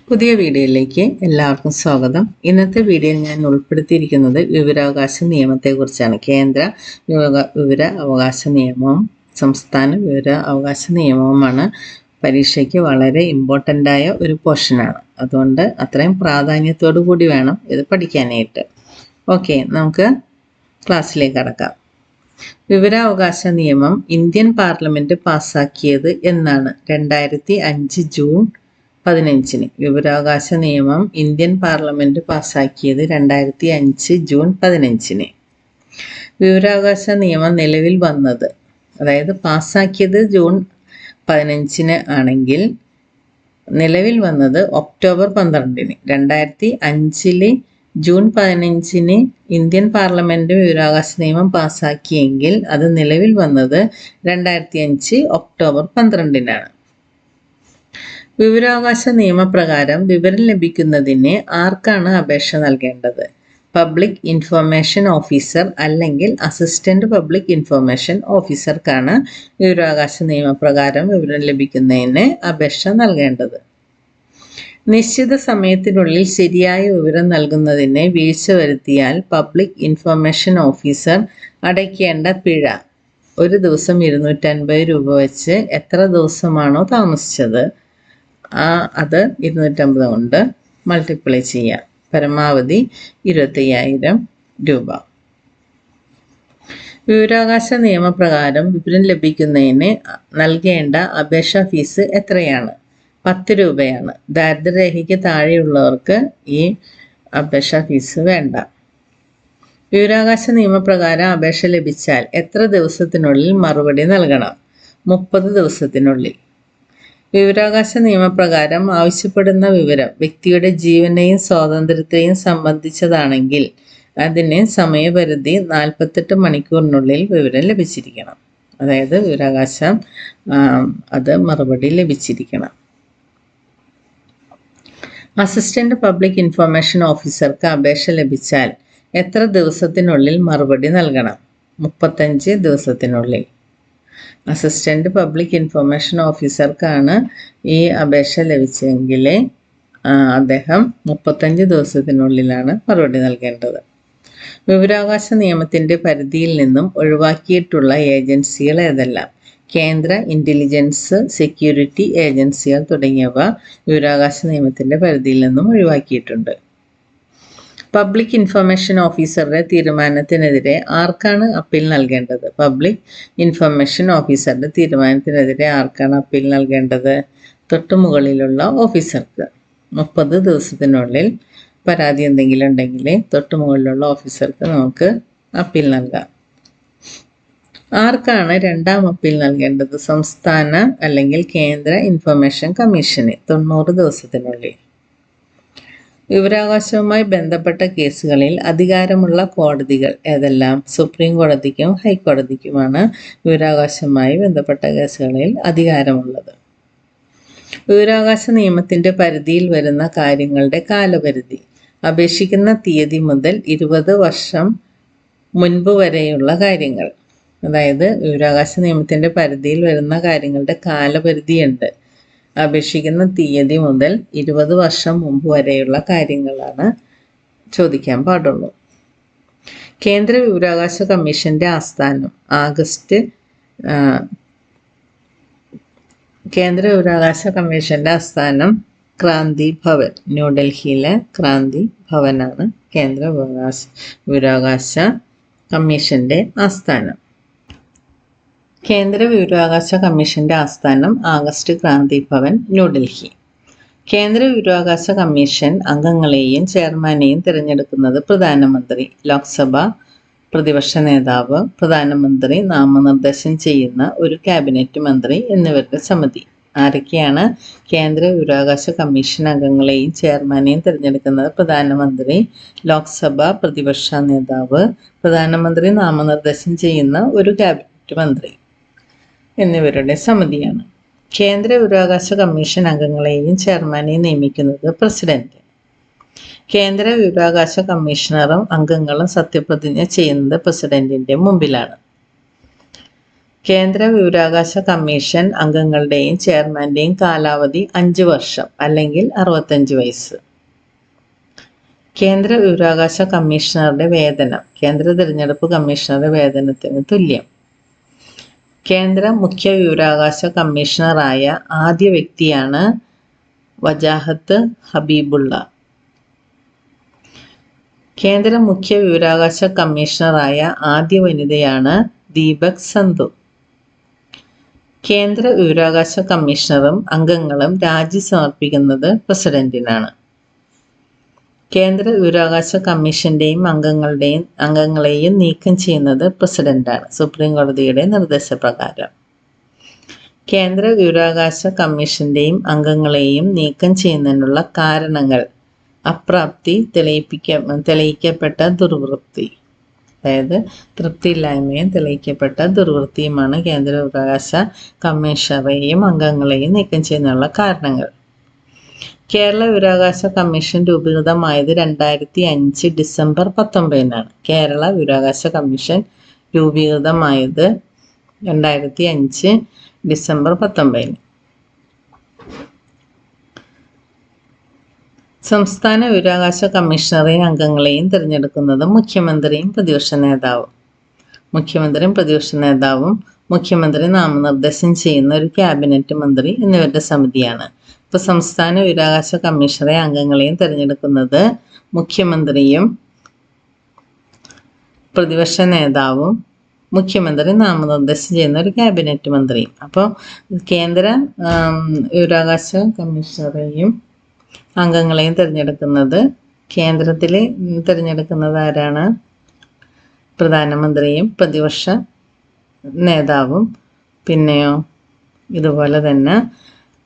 പുതിയ വീഡിയോയിലേക്ക് എല്ലാവർക്കും സ്വാഗതം. ഇന്നത്തെ വീഡിയോയിൽ ഞാൻ ഉൾപ്പെടുത്തിയിരിക്കുന്നത് വിവരാവകാശ നിയമത്തെക്കുറിച്ചാണ്. കേന്ദ്ര വിവര അവകാശ നിയമവും സംസ്ഥാന വിവര അവകാശ നിയമവുമാണ് പരീക്ഷയ്ക്ക് വളരെ ഇമ്പോർട്ടൻ്റ് ആയ ഒരു പോർഷനാണ്. അതുകൊണ്ട് അത്രയും പ്രാധാന്യത്തോടു കൂടി വേണം ഇത് പഠിക്കാനായിട്ട്. ഓക്കെ, നമുക്ക് ക്ലാസ്സിലേക്ക് കടക്കാം. വിവരാവകാശ നിയമം ഇന്ത്യൻ പാർലമെന്റ് പാസാക്കിയത് എന്നാണ്? 2005 ജൂൺ 15. വിവരാവകാശ നിയമം ഇന്ത്യൻ പാർലമെന്റ് പാസാക്കിയത് 2005 ജൂൺ 15. വിവരാവകാശ നിയമം നിലവിൽ വന്നത്, അതായത് പാസാക്കിയത് ജൂൺ 15 ആണെങ്കിൽ നിലവിൽ വന്നത് ഒക്ടോബർ 12. 2005 ജൂൺ 15 ഇന്ത്യൻ പാർലമെന്റ് വിവരാവകാശ നിയമം പാസാക്കിയെങ്കിൽ അത് നിലവിൽ വന്നത് 2005 ഒക്ടോബർ 12. വിവരാവകാശ നിയമപ്രകാരം വിവരം ലഭിക്കുന്നതിന് ആർക്കാണ് അപേക്ഷ നൽകേണ്ടത്? പബ്ലിക് ഇൻഫർമേഷൻ ഓഫീസർ അല്ലെങ്കിൽ അസിസ്റ്റന്റ് പബ്ലിക് ഇൻഫർമേഷൻ ഓഫീസർക്കാണ് വിവരാവകാശ നിയമപ്രകാരം വിവരം ലഭിക്കുന്നതിന് അപേക്ഷ നൽകേണ്ടത്. നിശ്ചിത സമയത്തിനുള്ളിൽ ശരിയായ വിവരം നൽകുന്നതിന് വീഴ്ച വരുത്തിയാൽ പബ്ലിക് ഇൻഫർമേഷൻ ഓഫീസർ അടയ്ക്കേണ്ട പിഴ ഒരു ദിവസം 250 രൂപ വെച്ച് എത്ര ദിവസമാണോ താമസിച്ചത് അത് 250 കൊണ്ട് മൾട്ടിപ്ലൈ ചെയ്യാം. പരമാവധി 25,000 രൂപ. വിവരാവകാശ നിയമപ്രകാരം വിവരം ലഭിക്കുന്നതിന് നൽകേണ്ട അപേക്ഷാ ഫീസ് എത്രയാണ്? 10 രൂപയാണ്. ദാരിദ്ര്യരേഖയ്ക്ക് താഴെയുള്ളവർക്ക് ഈ അപേക്ഷാ ഫീസ് വേണ്ട. വിവരാവകാശ നിയമപ്രകാരം അപേക്ഷ ലഭിച്ചാൽ എത്ര ദിവസത്തിനുള്ളിൽ മറുപടി നൽകണം? 30 ദിവസത്തിനുള്ളിൽ. വിവരാവകാശ നിയമപ്രകാരം ആവശ്യപ്പെടുന്ന വിവരം വ്യക്തിയുടെ ജീവനെയും സ്വാതന്ത്ര്യത്തെയും സംബന്ധിച്ചതാണെങ്കിൽ അതിന് സമയപരിധി 48 മണിക്കൂറിനുള്ളിൽ വിവരം ലഭിച്ചിരിക്കണം. അതായത് വിവരാവകാശം അത് മറുപടി ലഭിച്ചിരിക്കണം. അസിസ്റ്റന്റ് പബ്ലിക് ഇൻഫർമേഷൻ ഓഫീസർക്ക് അപേക്ഷ ലഭിച്ചാൽ എത്ര ദിവസത്തിനുള്ളിൽ മറുപടി നൽകണം? 35 ദിവസത്തിനുള്ളിൽ. അസിസ്റ്റന്റ് പബ്ലിക് ഇൻഫർമേഷൻ ഓഫീസർക്കാണ് ഈ അപേക്ഷ ലഭിച്ചെങ്കിൽ അദ്ദേഹം 35 ദിവസത്തിനുള്ളിലാണ് മറുപടി നൽകേണ്ടത്. വിവരാവകാശ നിയമത്തിന്റെ പരിധിയിൽ നിന്നും ഒഴിവാക്കിയിട്ടുള്ള ഏജൻസികൾ ഏതെല്ലാം? കേന്ദ്ര ഇന്റലിജൻസ് സെക്യൂരിറ്റി ഏജൻസികൾ തുടങ്ങിയവ വിവരാവകാശ നിയമത്തിന്റെ പരിധിയിൽ നിന്നും ഒഴിവാക്കിയിട്ടുണ്ട്. പബ്ലിക് ഇൻഫർമേഷൻ ഓഫീസറുടെ തീരുമാനത്തിനെതിരെ ആർക്കാണ് അപ്പീൽ നൽകേണ്ടത്? പബ്ലിക് ഇൻഫർമേഷൻ ഓഫീസറുടെ തീരുമാനത്തിനെതിരെ ആർക്കാണ് അപ്പീൽ നൽകേണ്ടത്? തൊട്ടുമുകളിലുള്ള ഓഫീസർക്ക്. 30 ദിവസത്തിനുള്ളിൽ പരാതി എന്തെങ്കിലും ഉണ്ടെങ്കിൽ തൊട്ടുമുകളിലുള്ള ഓഫീസർക്ക് നമുക്ക് അപ്പീൽ നൽകാം. ആർക്കാണ് രണ്ടാം അപ്പീൽ നൽകേണ്ടത്? സംസ്ഥാന അല്ലെങ്കിൽ കേന്ദ്ര ഇൻഫർമേഷൻ കമ്മീഷന് 90 ദിവസത്തിനുള്ളിൽ. വിവരാവകാശവുമായി ബന്ധപ്പെട്ട കേസുകളിൽ അധികാരമുള്ള കോടതികൾ ഏതെല്ലാം? സുപ്രീം കോടതിക്കും ഹൈക്കോടതിക്കുമാണ് വിവരാവകാശവുമായി ബന്ധപ്പെട്ട കേസുകളിൽ അധികാരമുള്ളത്. വിവരാവകാശ നിയമത്തിന്റെ പരിധിയിൽ വരുന്ന കാര്യങ്ങളുടെ കാലപരിധി. അപേക്ഷിക്കുന്ന തീയതി മുതൽ 20 വർഷം മുൻപ് വരെയുള്ള കാര്യങ്ങൾ. അതായത് വിവരാവകാശ നിയമത്തിന്റെ പരിധിയിൽ വരുന്ന കാര്യങ്ങളുടെ കാലപരിധിയുണ്ട്. അപേക്ഷിക്കുന്ന തീയതി മുതൽ 20 വർഷം മുമ്പ് വരെയുള്ള കാര്യങ്ങളാണ് ചോദിക്കാൻ പാടുള്ളൂ. കേന്ദ്ര വിവരാവകാശ കമ്മീഷന്റെ ആസ്ഥാനം കേന്ദ്ര വിവരാവകാശ കമ്മീഷന്റെ ആസ്ഥാനം ക്രാന്തി ഭവൻ, ന്യൂഡൽഹിയിലെ ക്രാന്തി ഭവനാണ് കേന്ദ്ര വിവരാവകാശ കമ്മീഷന്റെ ആസ്ഥാനം. കേന്ദ്ര വിവരാവകാശ കമ്മീഷന്റെ ആസ്ഥാനം ക്രാന്തി ഭവൻ, ന്യൂഡൽഹി. കേന്ദ്ര വിവരാവകാശ കമ്മീഷൻ അംഗങ്ങളെയും ചെയർമാനെയും തിരഞ്ഞെടുക്കുന്നത് പ്രധാനമന്ത്രി, ലോക്സഭ പ്രതിപക്ഷ നേതാവ്, പ്രധാനമന്ത്രി നാമനിർദ്ദേശം ചെയ്യുന്ന ഒരു ക്യാബിനറ്റ് മന്ത്രി എന്നിവരുടെ സമിതി. ആരൊക്കെയാണ് കേന്ദ്ര വിവരാവകാശ കമ്മീഷൻ അംഗങ്ങളെയും ചെയർമാനെയും തിരഞ്ഞെടുക്കുന്നത്? പ്രധാനമന്ത്രി, ലോക്സഭ പ്രതിപക്ഷ നേതാവ്, പ്രധാനമന്ത്രി നാമനിർദ്ദേശം ചെയ്യുന്ന ഒരു ക്യാബിനറ്റ് മന്ത്രി എന്നിവരുടെ സമിതിയാണ്. കേന്ദ്ര വിവരാവകാശ കമ്മീഷൻ അംഗങ്ങളെയും ചെയർമാനെയും നിയമിക്കുന്നത് പ്രസിഡന്റ്. കേന്ദ്ര വിവരാവകാശ കമ്മീഷണറും അംഗങ്ങളും സത്യപ്രതിജ്ഞ ചെയ്യുന്നത് പ്രസിഡന്റിന്റെ മുമ്പിലാണ്. കേന്ദ്ര വിവരാവകാശ കമ്മീഷൻ അംഗങ്ങളുടെയും ചെയർമാന്റെയും കാലാവധി 5 വർഷം അല്ലെങ്കിൽ 65 വയസ്സ്. കേന്ദ്ര വിവരാവകാശ കമ്മീഷണറുടെ വേതനം കേന്ദ്ര തിരഞ്ഞെടുപ്പ് കമ്മീഷണറുടെ വേതനത്തിന് തുല്യം. കേന്ദ്ര മുഖ്യ വിവരാവകാശ കമ്മീഷണറായ ആദ്യ വ്യക്തിയാണ് വജാഹത്ത് ഹബീബുള്ള. കേന്ദ്ര മുഖ്യ വിവരാവകാശ കമ്മീഷണറായ ആദ്യ വനിതയാണ് ദീപക് സന്ധു. കേന്ദ്ര വിവരാവകാശ കമ്മീഷണറും അംഗങ്ങളും രാജി സമർപ്പിക്കുന്നത് പ്രസിഡന്റിനാണ്. കേന്ദ്ര വിവരാവകാശ കമ്മീഷന്റെയും അംഗങ്ങളെയും നീക്കം ചെയ്യുന്നത് പ്രസിഡന്റാണ് സുപ്രീം കോടതിയുടെ നിർദ്ദേശപ്രകാരം. കേന്ദ്ര വിവരാവകാശ കമ്മീഷന്റെയും അംഗങ്ങളെയും നീക്കം ചെയ്യുന്നതിനുള്ള കാരണങ്ങൾ അപ്രാപ്തി, തെളിയിക്കപ്പെട്ട ദുർവൃത്തി, അതായത് തൃപ്തിയില്ലായ്മയും തെളിയിക്കപ്പെട്ട ദുർവൃത്തിയുമാണ് കേന്ദ്ര വിവരാവകാശ കമ്മീഷണറെയും അംഗങ്ങളെയും നീക്കം ചെയ്യുന്നതിനുള്ള കാരണങ്ങൾ. കേരള വിവരാവകാശ കമ്മീഷൻ രൂപീകൃതമായത് 2005 ഡിസംബർ 19-നാണ്. കേരള വിവരാവകാശ കമ്മീഷൻ രൂപീകൃതമായത് 2005 ഡിസംബർ 19-ന്. സംസ്ഥാന വിവരാവകാശ കമ്മീഷണറെയും അംഗങ്ങളെയും തിരഞ്ഞെടുക്കുന്നത് മുഖ്യമന്ത്രിയും പ്രതിപക്ഷ നേതാവും. മുഖ്യമന്ത്രി നാമനിർദ്ദേശം ചെയ്യുന്ന ഒരു ക്യാബിനറ്റ് മന്ത്രി എന്നിവരുടെ സമിതിയാണ്. ഇപ്പോൾ സംസ്ഥാന വിവരാവകാശ കമ്മീഷണറെ അംഗങ്ങളെയും തിരഞ്ഞെടുക്കുന്നത് മുഖ്യമന്ത്രിയും പ്രതിപക്ഷ നേതാവും മുഖ്യമന്ത്രി നാമനിർദ്ദേശം ചെയ്യുന്ന ഒരു ക്യാബിനറ്റ് മന്ത്രിയും. അപ്പോൾ കേന്ദ്ര വിവരാവകാശ കമ്മീഷണറെയും അംഗങ്ങളെയും തിരഞ്ഞെടുക്കുന്നത് കേന്ദ്രത്തിൽ തിരഞ്ഞെടുക്കുന്നത് ആരാണ്? പ്രധാനമന്ത്രിയും പ്രതിപക്ഷ നേതാവും. പിന്നെയോ ഇതുപോലെ തന്നെ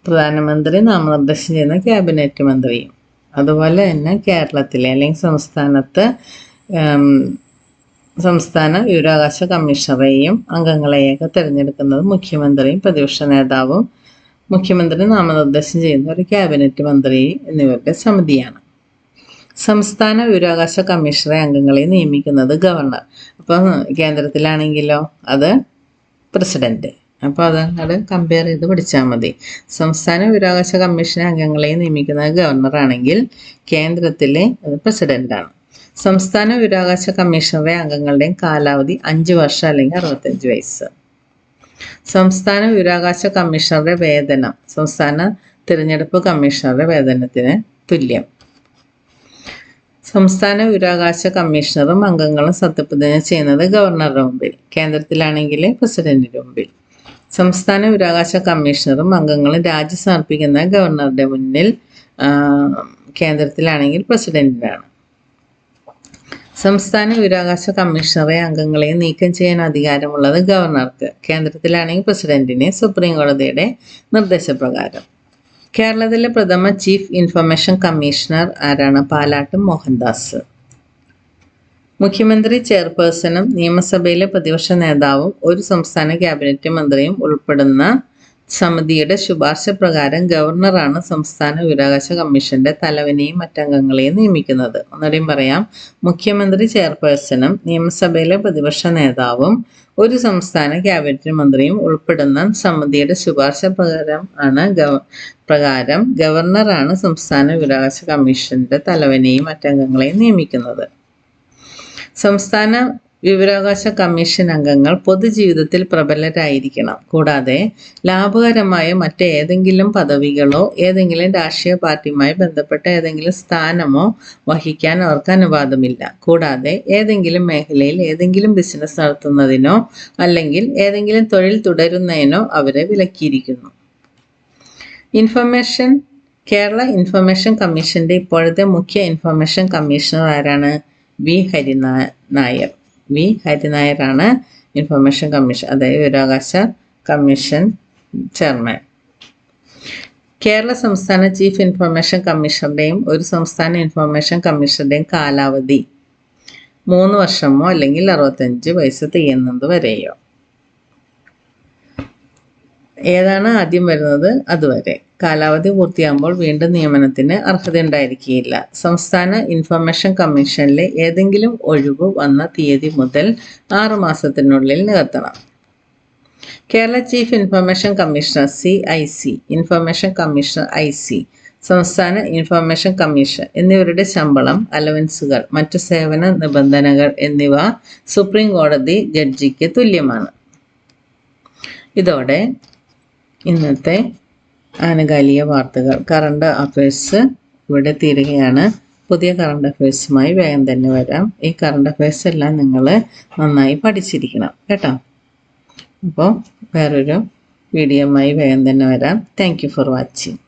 പ്രധാനമന്ത്രി നാമനിർദ്ദേശം ചെയ്യുന്ന ക്യാബിനറ്റ് മന്ത്രിയും. അതുപോലെ തന്നെ കേരളത്തിലെ അല്ലെങ്കിൽ സംസ്ഥാന വിവരാവകാശ കമ്മീഷണറെയും അംഗങ്ങളെയൊക്കെ തിരഞ്ഞെടുക്കുന്നത് മുഖ്യമന്ത്രിയും പ്രതിപക്ഷ നേതാവും മുഖ്യമന്ത്രി നാമനിർദ്ദേശം ചെയ്യുന്ന ഒരു ക്യാബിനറ്റ് മന്ത്രി എന്നിവരുടെ സമിതിയാണ്. സംസ്ഥാന വിവരാവകാശ കമ്മീഷണറെ അംഗങ്ങളെ നിയമിക്കുന്നത് ഗവർണർ. അപ്പോൾ കേന്ദ്രത്തിലാണെങ്കിലോ അത് പ്രസിഡന്റ്. അപ്പോൾ അതങ്ങോട്ട് കമ്പയർ ചെയ്ത് പഠിച്ചാൽ മതി. സംസ്ഥാന വിവരാവകാശ കമ്മീഷനെ അംഗങ്ങളെ നിയമിക്കുന്നത് ഗവർണറാണെങ്കിൽ കേന്ദ്രത്തിലെ അത് പ്രസിഡന്റാണ്. സംസ്ഥാന വിവരാവകാശ കമ്മീഷണറെ അംഗങ്ങളുടെയും കാലാവധി 5 വർഷം അല്ലെങ്കിൽ 65 വയസ്സ്. സംസ്ഥാന വിവരാവകാശ കമ്മീഷണറുടെ വേതനം സംസ്ഥാന തിരഞ്ഞെടുപ്പ് കമ്മീഷണറുടെ വേതനത്തിന് തുല്യം. സംസ്ഥാന വിവരാവകാശ കമ്മീഷണറും അംഗങ്ങളും സത്യപ്രതിജ്ഞ ചെയ്യുന്നത് ഗവർണറുടെ മുമ്പിൽ, കേന്ദ്രത്തിലാണെങ്കിൽ പ്രസിഡന്റിന്റെ മുമ്പിൽ. സംസ്ഥാന വിവരാവകാശ കമ്മീഷണറും അംഗങ്ങളും രാജി സമർപ്പിക്കുന്ന ഗവർണറുടെ മുന്നിൽ, കേന്ദ്രത്തിലാണെങ്കിൽ പ്രസിഡന്റിനാണ്. സംസ്ഥാന വിവരാവകാശ കമ്മീഷണറെ അംഗങ്ങളെ നീക്കം ചെയ്യാൻ അധികാരമുള്ളത് ഗവർണർക്ക്, കേന്ദ്രത്തിലാണെങ്കിൽ പ്രസിഡന്റിനെ സുപ്രീം കോടതിയുടെ നിർദ്ദേശപ്രകാരം. കേരളത്തിലെ പ്രഥമ ചീഫ് ഇൻഫർമേഷൻ കമ്മീഷണർ ആരാണ്? പാലാട്ട് മോഹൻദാസ്. മുഖ്യമന്ത്രി ചെയർപേഴ്സണും നിയമസഭയിലെ പ്രതിപക്ഷ നേതാവും ഒരു സംസ്ഥാന ക്യാബിനറ്റ് മന്ത്രിയും ഉൾപ്പെടുന്ന സമിതിയുടെ ശുപാർശ പ്രകാരം ഗവർണറാണ് സംസ്ഥാന വിവരാവകാശ കമ്മീഷന്റെ തലവനെയും മറ്റംഗങ്ങളെയും നിയമിക്കുന്നത്. ഒന്നുകൂടിയും പറയാം. മുഖ്യമന്ത്രി ചെയർപേഴ്സണും നിയമസഭയിലെ പ്രതിപക്ഷ നേതാവും ഒരു സംസ്ഥാന ക്യാബിനറ്റ് മന്ത്രിയും ഉൾപ്പെടുന്ന സമിതിയുടെ ശുപാർശ പ്രകാരം ഗവർണറാണ് സംസ്ഥാന വിവരാവകാശ കമ്മീഷന്റെ തലവനെയും മറ്റംഗങ്ങളെയും നിയമിക്കുന്നത്. സംസ്ഥാന വിവരാവകാശ കമ്മീഷൻ അംഗങ്ങൾ പൊതുജീവിതത്തിൽ പ്രബലരായിരിക്കണം. കൂടാതെ ലാഭകരമായ മറ്റേതെങ്കിലും പദവികളോ ഏതെങ്കിലും രാഷ്ട്രീയ പാർട്ടിയുമായി ബന്ധപ്പെട്ട ഏതെങ്കിലും സ്ഥാനമോ വഹിക്കാൻ അവർക്ക് അനുവാദമില്ല. കൂടാതെ ഏതെങ്കിലും മേഖലയിൽ ഏതെങ്കിലും ബിസിനസ് നടത്തുന്നതിനോ അല്ലെങ്കിൽ ഏതെങ്കിലും തൊഴിൽ തുടരുന്നതിനോ അവരെ വിലക്കിയിരിക്കുന്നു. കേരള ഇൻഫർമേഷൻ കമ്മീഷന്റെ ഇപ്പോഴത്തെ മുഖ്യ ഇൻഫർമേഷൻ കമ്മീഷണർ ആരാണ്? വി ഹരിനായരാണ് ഇൻഫർമേഷൻ കമ്മീഷൻ, അതായത് വിവരാവകാശ കമ്മീഷൻ ചെയർമാൻ. കേരള സംസ്ഥാന ചീഫ് ഇൻഫർമേഷൻ കമ്മീഷണറുടെയും ഒരു സംസ്ഥാന ഇൻഫർമേഷൻ കമ്മീഷണറുടെയും കാലാവധി 3 വർഷമോ അല്ലെങ്കിൽ 65 വയസ്സ് തികയുന്നത് വരെയോ. ഏതാണ് ആദ്യം വരുന്നത് അതുവരെ. കാലാവധി പൂർത്തിയാകുമ്പോൾ വീണ്ടും നിയമനത്തിന് അർഹതയുണ്ടായിരിക്കുകയില്ല. സംസ്ഥാന ഇൻഫർമേഷൻ കമ്മീഷനിലെ ഏതെങ്കിലും ഒഴിവ് വന്ന തീയതി മുതൽ 6 മാസത്തിനുള്ളിൽ നികത്തണം. Kerala chief information commissioner CIC, information commissioner IC, സംസ്ഥാന ഇൻഫർമേഷൻ കമ്മീഷൻ എന്നിവരുടെ ശമ്പളം, അലവൻസുകൾ, മറ്റു സേവന നിബന്ധനകൾ എന്നിവ സുപ്രീം കോടതി ജഡ്ജിക്ക് തുല്യമാണ്. ഇതോടെ ഇന്നത്തെ ആനുകാലിക വാർത്തകൾ, കറണ്ട് അഫയേഴ്സ് ഇവിടെ തീരുകയാണ്. പുതിയ കറണ്ട് അഫയേഴ്സുമായി വേഗം തന്നെ വരാം. ഈ കറണ്ട് അഫയേഴ്സ് എല്ലാം നിങ്ങൾ നന്നായി പഠിച്ചിരിക്കണം കേട്ടോ. അപ്പോൾ വേറൊരു വീഡിയോയുമായി വേഗം തന്നെ വരാം. Thank you for watching.